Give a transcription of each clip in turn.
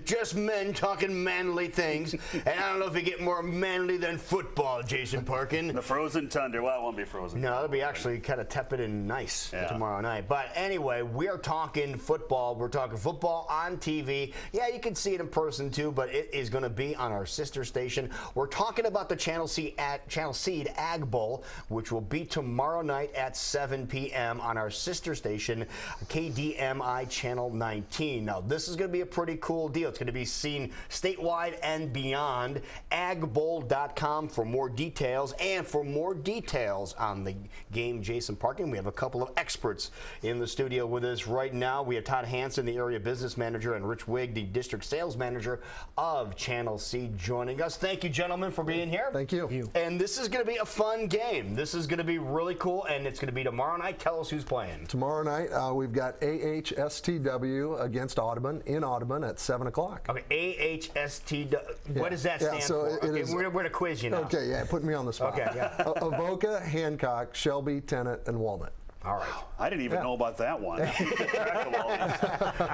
Just men talking manly things. And I don't know if you get more manly than football, Jason Parkin. The frozen tundra. Well, it won't be frozen. No, it'll be actually kind of tepid and nice tomorrow night. But anyway, we are talking football. We're talking football on TV. Yeah, you can see it in person too, but it is going to be on our sister station. We're talking about the Channel Seed Ag Bowl, which will be tomorrow night at 7 p.m. on our sister station, KDMI Channel 19. Now, this is going to be a pretty cool deal. It's going to be seen statewide and beyond. agbowl.com for more details. And for more details on the game, Jason Parkin, we have a couple of experts in the studio with us right now. We have Todd Hansen, the area business manager, and Rich Wigg, the district sales manager of Channel Seed, joining us. Thank you, gentlemen, for being here. Thank you. And this is going to be a fun game. This is going to be really cool, and it's going to be tomorrow night. Tell us who's playing. Tomorrow night, we've got AHSTW against Audubon in Audubon at 7 o'clock. Okay, AHSTW. What does that stand for? Okay, we're going to quiz you now. Okay, yeah, put me on the spot. Okay, yeah. Avoca, Hancock, Shelby, Tennant, and Walnut. All right. I didn't even know about that one.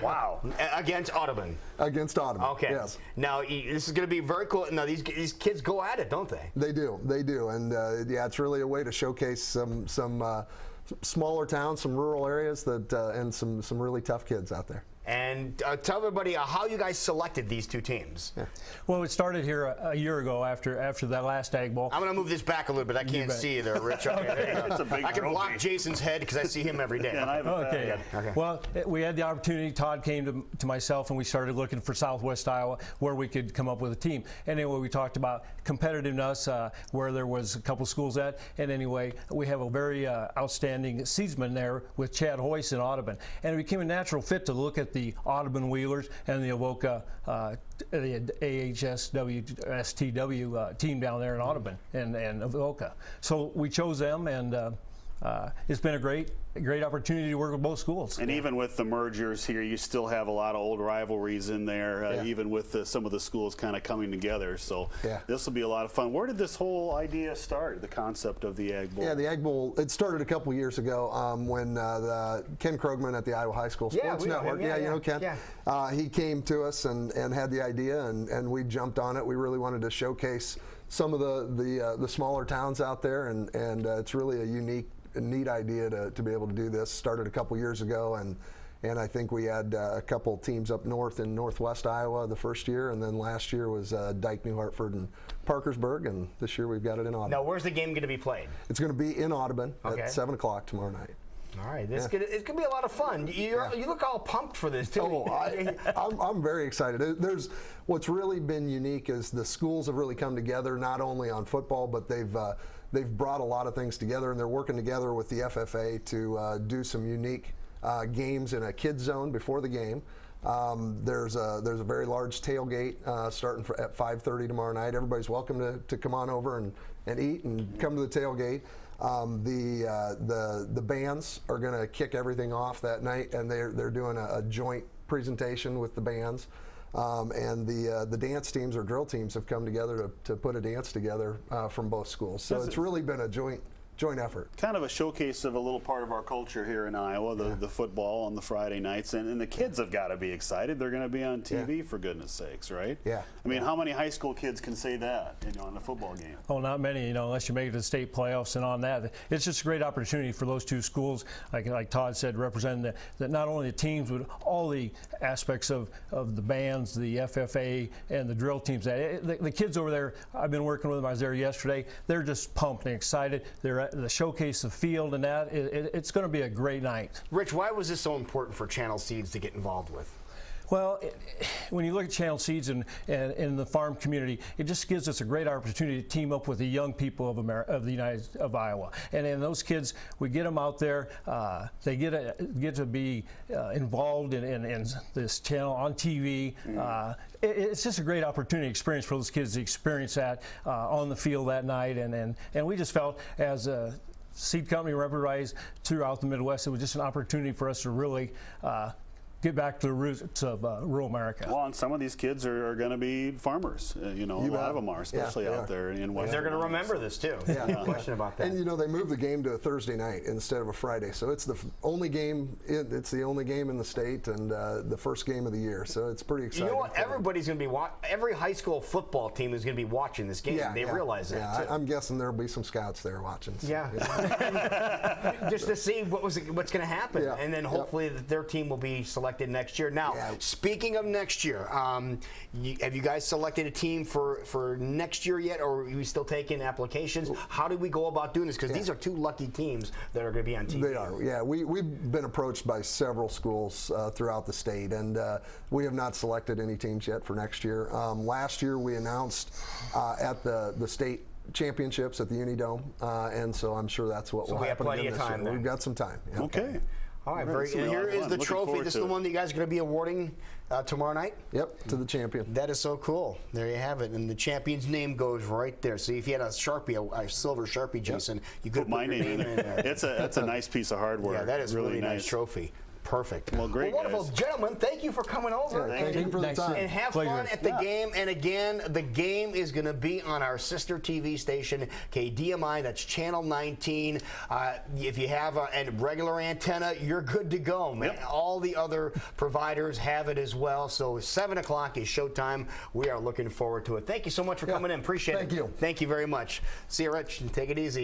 Wow. Against Audubon. Against Audubon. Okay. Yes. Now, this is going to be very cool. Now, these kids go at it, don't they? They do. And yeah, it's really a way to showcase some smaller towns, some rural areas and some really tough kids out there. And tell everybody how you guys selected these two teams. Yeah. Well, it started here a year ago after that last Ag Bowl. I'm going to move this back a little bit. I can't see you there, Rich. Okay, there you go. It's a big I can trophy. block Jason's head because I see him every day. Yeah, and I have a Okay. Okay. Well, we had the opportunity. Todd came to myself, and we started looking for Southwest Iowa where we could come up with a team. Anyway, we talked about competitiveness, where there was a couple schools at. And anyway, we have a very outstanding seedsman there with Chad Hoyce in Audubon. And it became a natural fit to look at the Audubon Wheelers and the Avoca the AHSW team down there in Audubon and Avoca. So we chose them, and it's been a great opportunity to work with both schools. And even with the mergers here, you still have a lot of old rivalries in there, even with some of the schools kind of coming together. So this will be a lot of fun. Where did this whole idea start, the concept of the Ag Bowl? Yeah, the Ag Bowl, it started a couple years ago when Ken Krogman at the Iowa High School Sports Network, you know Ken, he came to us and had the idea, and we jumped on it. We really wanted to showcase some of the smaller towns out there, and it's really a neat idea to be able to do this. Started a couple years ago, and I think we had a couple teams up north in northwest Iowa the first year, and then last year was Dike, New Hartford, and Parkersburg, and this year we've got it in Audubon. Now, where's the game going to be played? It's going to be in Audubon at 7 o'clock tomorrow night. All right, it's going to be a lot of fun. You look all pumped for this, too. Oh, I'm very excited. What's really been unique is the schools have really come together, not only on football, but they've brought a lot of things together, and they're working together with the FFA to do some unique games in a kids zone before the game. There's a very large tailgate starting at 5:30 tomorrow night. Everybody's welcome to come on over and eat and come to the tailgate. The bands are going to kick everything off that night, and they're doing a joint presentation with the bands. And the dance teams or drill teams have come together to put a dance together from both schools. So it's really been a joint effort. Kind of a showcase of a little part of our culture here in Iowa, the football on the Friday nights, and the kids have got to be excited. They're going to be on TV, for goodness sakes, right? Yeah. I mean, how many high school kids can say that, in a football game? Oh, not many, unless you make it to the state playoffs and on that. It's just a great opportunity for those two schools, like Todd said, representing that not only the teams, but all the aspects of the bands, the FFA, and the drill teams. The kids over there, I've been working with them. I was there yesterday. They're just pumped and excited. They're the showcase the field, and that it's going to be a great night. Rich, why was this so important for Channel Seeds to get involved with? Well, when you look at Channel Seeds and the farm community, it just gives us a great opportunity to team up with the young people of Iowa. And those kids, we get them out there. They get to be involved in this channel on TV. It's just a great opportunity experience for those kids to experience that on the field that night. And we just felt, as a seed company represented throughout the Midwest, it was just an opportunity for us to really get back to the roots of rural America. Well, and some of these kids are going to be farmers. A lot of them are, especially out there in Western. They're going to remember this too. Yeah, no question about that. And they moved the game to a Thursday night instead of a Friday, so it's the only game. It's the only game in the state and the first game of the year. So it's pretty exciting. You know what? Everybody's going to be every high school football team is going to be watching this game. They realize that. Yeah, I'm guessing there'll be some scouts there watching. So, just to see what's going to happen, and then hopefully their team will be selected next year. Now, speaking of next year, have you guys selected a team for next year yet, or are we still taking applications? How do we go about doing this? Because these are two lucky teams that are going to be on TV. They are, yeah. We've been approached by several schools throughout the state, and we have not selected any teams yet for next year. Last year we announced at the state championships at the Unidome, and so I'm sure that's what will happen again this year. We've got some time. Yeah. Okay. All right, and here is the trophy. This is the one that you guys are going to be awarding tomorrow night? Yep, to the champion. That is so cool. There you have it. And the champion's name goes right there. See, if you had a Sharpie, a silver Sharpie, Jason, you could put my name in there. It's a nice piece of hardware. Yeah, that is really nice trophy. Perfect. Well, great, wonderful, guys. Gentlemen. Thank you for coming over. Thank you for the time. And have fun at the game. And again, the game is going to be on our sister TV station, KDMI. That's Channel 19. If you have a regular antenna, you're good to go, man. Yep. All the other providers have it as well. So 7 o'clock is showtime. We are looking forward to it. Thank you so much for coming in. Appreciate it. Thank you. Thank you very much. See you, Rich. Take it easy.